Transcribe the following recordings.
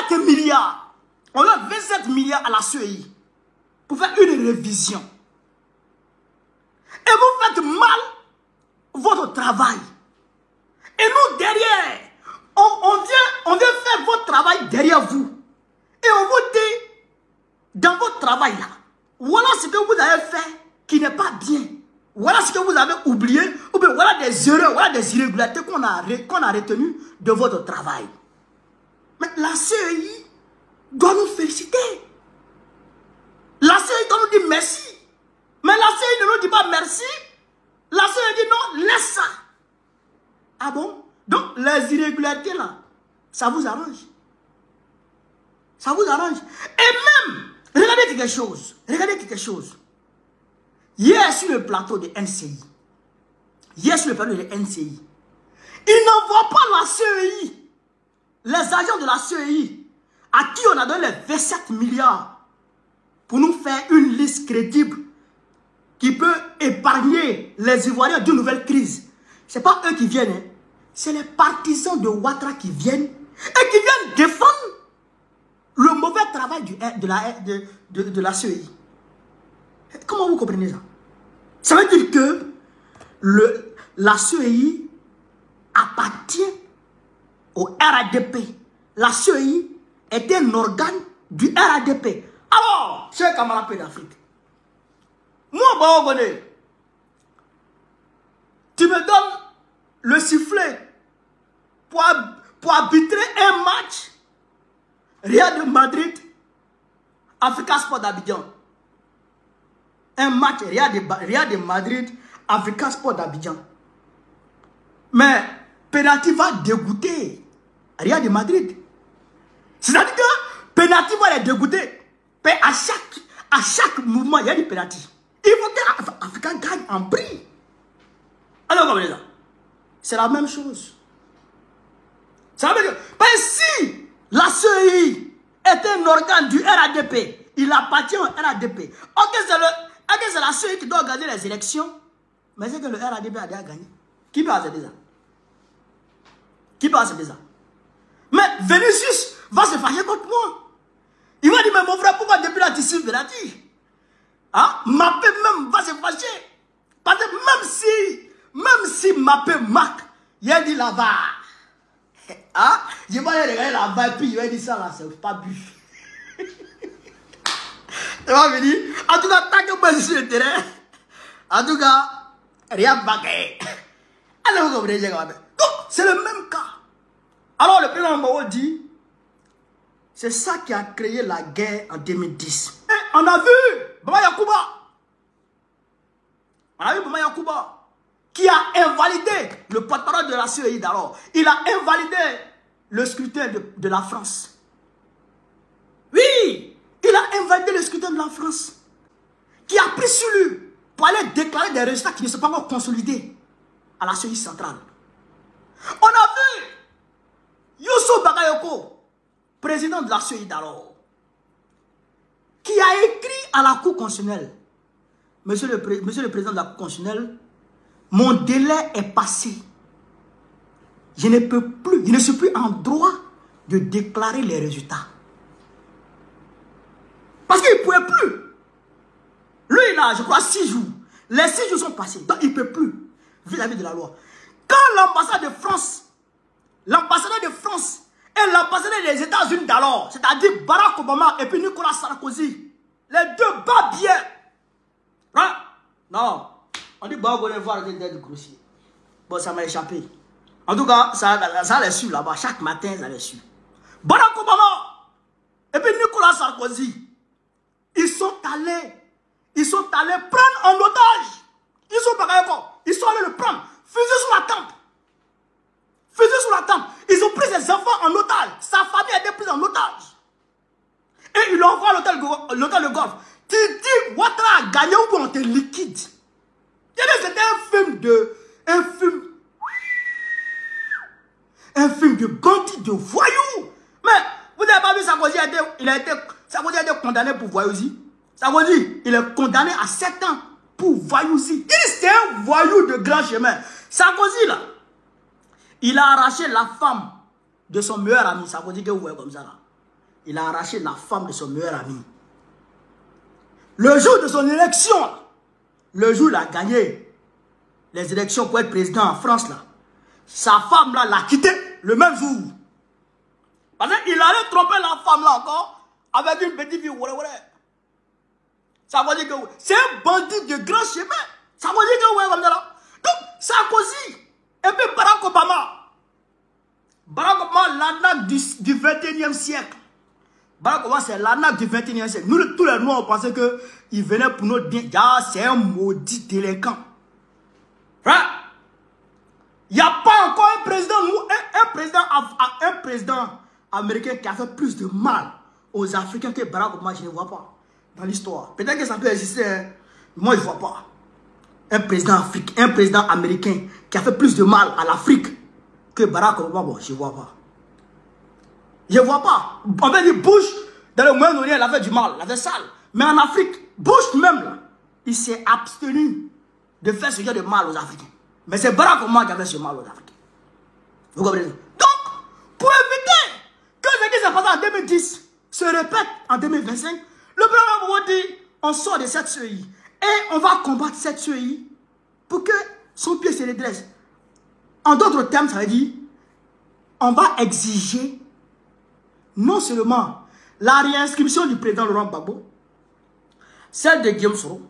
27 milliards. On donne 27 milliards à la CEI pour faire une révision. Et vous faites mal votre travail. Et nous, derrière, on vient faire votre travail derrière vous. Et on vous dit, dans votre travail là, voilà ce que vous avez fait qui n'est pas bien. Voilà ce que vous avez oublié. Ou bien voilà des erreurs, voilà des irrégularités qu'on a retenues de votre travail. Mais la CEI doit nous féliciter. La CEI doit nous dire merci. Mais la CEI ne nous dit pas merci. La CEI dit non, laisse ça. Ah bon? Donc les irrégularités là, ça vous arrange. Ça vous arrange. Et même, regardez quelque chose. Regardez quelque chose. Hier sur le plateau de NCI. Hier sur le plateau de NCI. Ils n'envoient pas la CEI. Les agents de la CEI à qui on a donné les 27 milliards pour nous faire une liste crédible qui peut épargner les Ivoiriens d'une nouvelle crise. Ce n'est pas eux qui viennent. Hein. C'est les partisans de Ouattara qui viennent et qui viennent défendre le mauvais travail de la CEI. Comment vous comprenez ça? Ça veut dire que la CEI appartient au RADP. La CEI est un organe du RADP. Alors, chers camarades d'Afrique, moi, tu me donnes le sifflet pour arbitrer un match Real de Madrid, Africa Sport d'Abidjan. Un match Real de Madrid, Africa Sport d'Abidjan. Mais penalty va dégoûter Real de Madrid. C'est-à-dire que penalty va les dégoûter. Mais à chaque mouvement, il y a des penalty. Il faut que l'Africain gagne en prix. Alors, comme ça, c'est la même chose. Ça veut dire que si la CEI est un organe du RADP, il appartient au RADP. Ok, c'est la CEI qui doit organiser les élections, mais c'est que le RADP a déjà gagné. Qui peut accepter ça? Qui peut accepter ça? Mais Vinicius va se fâcher contre moi. Il va dire, mais mon frère, pourquoi depuis là tu suis penalty? Hein? Mbappé même va se fâcher. Parce que même si Mbappé marque, il a dit là-bas. Hein? Je vais regarder là-bas et puis il va dire ça là, c'est pas but. Tu vas me dire, en tout cas, tant que moi je suis sur le terrain, en tout cas, rien ne va gagner. Alors vous comprenez, donc c'est le même cas. Alors le président Mao dit, c'est ça qui a créé la guerre en 2010. Et on a vu Baba Yacouba. On a vu Baba Yacouba qui a invalidé le porte-parole de la CEI d'alors. Il a invalidé le scrutin de la France. Oui, il a invalidé le scrutin de la France. Qui a pris sur lui pour aller déclarer des résultats qui ne sont pas encore consolidés à la CEI centrale. On a vu Youssou Bagayoko, président de la CEI d'alors, qui a écrit à la Cour constitutionnelle, Monsieur le président de la Cour constitutionnelle, mon délai est passé. Je ne suis plus en droit de déclarer les résultats. Parce qu'il ne pouvait plus. Lui, il a, je crois, 6 jours. Les 6 jours sont passés. Donc, il ne peut plus vis-à-vis de la loi. Quand l'ambassadeur de France et l'ambassadeur des États-Unis d'alors, c'est-à-dire Barack Obama et puis Nicolas Sarkozy, les deux battent bien. Hein? Non. On dit, bon, on va voir d'être grossier. Bon, ça m'a échappé. En tout cas, ça les su là-bas. Chaque matin, ça les su. Barack Obama et puis Nicolas Sarkozy, ils sont allés prendre en otage. Ils sont allés le prendre. Fusil sur la tempe. Fusil sur la tempe. Ils ont pris ses enfants en otage. Sa famille a été prise en otage. Et ils l'envoient à l'hôtel de golf. Tu dis, Ouattara a gagné ou on te liquide. C'était un film de bandits, de voyous. Mais vous n'avez pas vu Sarkozy Sarkozy a été condamné pour voyousie. Sarkozy, il est condamné à 7 ans pour voyousie. C'est un voyou de grand chemin. Sarkozy, là, il a arraché la femme de son meilleur ami. Sarkozy, que vous voyez comme ça, là. il a arraché la femme de son meilleur ami. Le jour de son élection, le jour où il a gagné les élections pour être président en France, là, sa femme là l'a quitté le même jour. Parce qu'il allait tromper la femme là encore avec une petite fille. Ça veut dire que c'est un bandit de grand chemin. Ça veut dire que ouais, comme ça là. Donc, Sarkozy et puis Barack Obama. Barack Obama, l'arnaque du 21e siècle. Barack Obama, c'est l'arnaque du 21e siècle. Nous, tous les Noirs, on pensait qu'il venait pour notre bien. Ah, c'est un maudit délinquant. Hein? Il n'y a pas encore un président, un président américain qui a fait plus de mal aux Africains que Barack Obama, je ne vois pas dans l'histoire. Peut-être que ça peut exister, hein? Moi je ne vois pas. Un président américain qui a fait plus de mal à l'Afrique que Barack Obama, bon, je ne vois pas. Je ne vois pas. On va dire Bush, dans le Moyen-Orient, il a fait du mal, il a fait sale. Mais en Afrique, Bush même, là, il s'est abstenu de faire ce genre de mal aux Africains. Mais c'est Barack Obama qui a fait ce mal aux Africains. Vous comprenez? Donc, pour éviter que ce qui s'est passé en 2010 se répète en 2025, le président Obama dit, on sort de cette CEI et on va combattre cette CEI pour que son pied se redresse. En d'autres termes, ça veut dire, on va exiger non seulement la réinscription du président Laurent Gbagbo, celle de Guillaume Soro,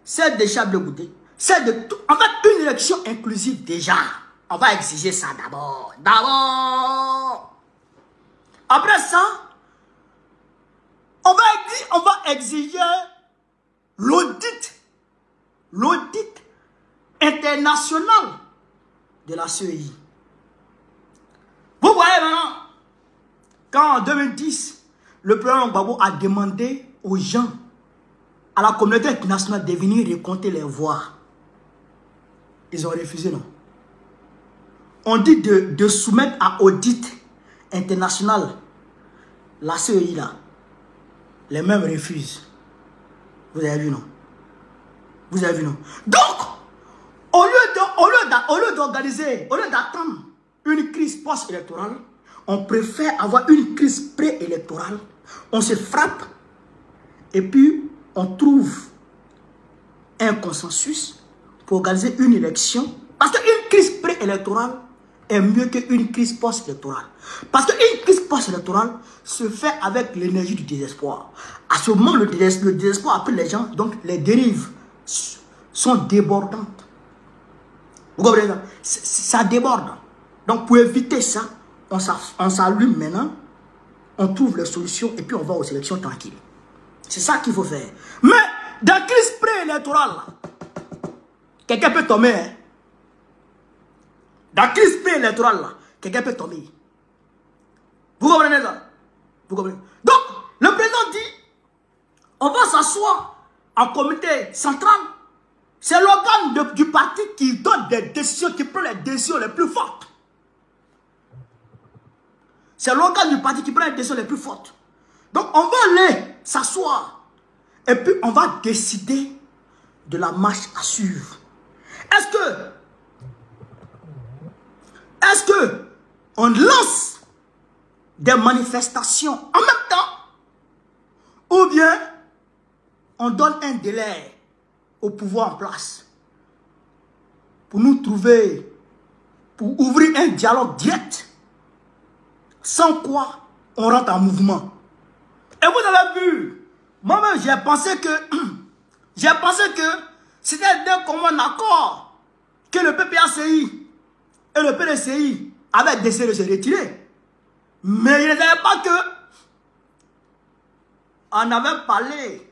celle de Charles Blé Goudé, celle de tout. En fait, une élection inclusive déjà. On va exiger ça d'abord. D'abord. Après ça, on va exiger l'audit international de la CEI. Vous voyez maintenant, quand en 2010, le président Gbagbo a demandé aux gens, à la communauté internationale de venir récolter les voix, ils ont refusé, non? On dit de soumettre à audit international la CEI là. Les mêmes refusent. Vous avez vu, non? Vous avez vu, non? Donc, au lieu d'organiser, au lieu d'attendre une crise post-électorale, on préfère avoir une crise pré-électorale. On se frappe et puis on trouve un consensus pour organiser une élection. Parce qu'une crise préélectorale est mieux qu'une crise post-électorale. Parce qu'une crise post-électorale se fait avec l'énergie du désespoir. À ce moment, le désespoir a pris les gens, donc les dérives sont débordantes. Vous comprenez ça? Ça déborde. Donc pour éviter ça, on s'allume maintenant, on trouve les solutions et puis on va aux élections tranquilles. C'est ça qu'il faut faire. Mais dans la crise préélectorale, quelqu'un peut tomber. Hein? Dans la crise préélectorale, quelqu'un peut tomber. Vous comprenez ça? Vous comprenez? Donc, le président dit, on va s'asseoir en comité central. C'est l'organe du parti qui donne des décisions, qui prend les décisions les plus fortes. C'est l'organe du parti qui prend les décisions les plus fortes. Donc, on va aller s'asseoir et puis on va décider de la marche à suivre. Est-ce que on lance des manifestations en même temps ou bien on donne un délai au pouvoir en place pour nous trouver, pour ouvrir un dialogue direct, sans quoi on rentre en mouvement. Et vous avez vu, moi-même j'ai pensé que c'était d'un commun accord que le PPACI et le PDCI avaient décidé de se retirer. Mais ils ne savaient pas que on avait parlé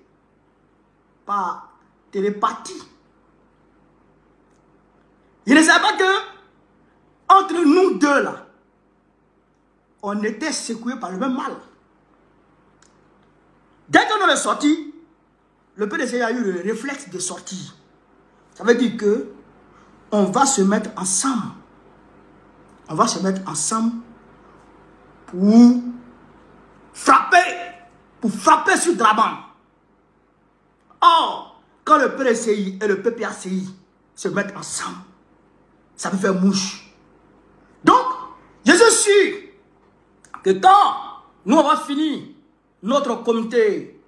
par télépathie. Ils ne savaient pas que entre nous deux là, on était secoués par le même mal. Dès qu'on est sorti, le PDC a eu le réflexe de sortir. Ça veut dire que on va se mettre ensemble. On va se mettre ensemble pour frapper sur Draban. Or, quand le PDCI et le PPACI se mettent ensemble, ça peut faire mouche. Donc, je suis sûr que quand nous on va finir notre comité,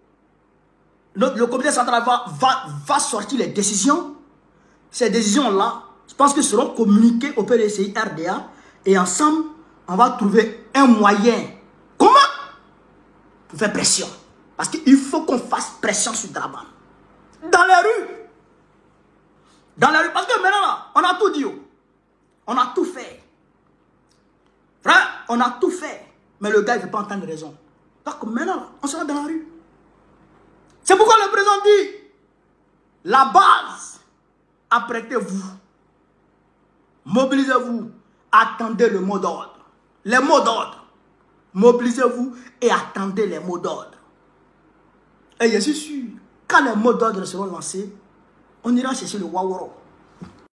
le comité central va sortir les décisions. Ces décisions-là, je pense que seront communiquées au PDCI RDA et ensemble, on va trouver un moyen. Comment? Pour faire pression. Parce qu'il faut qu'on fasse pression sur Draban. Dans les rues. Dans les rues. Parce que maintenant, là, on a tout dit. On a tout fait. Frère, on a tout fait. Mais le gars, il ne veut pas entendre raison. Donc maintenant, on sera dans la rue. C'est pourquoi le président dit, la base, apprêtez-vous. Mobilisez-vous. Attendez le mot d'ordre. Les mots d'ordre. Mobilisez-vous et attendez les mots d'ordre. Et je suis sûr, quand les mots d'ordre seront lancés, on ira chercher le Waworo.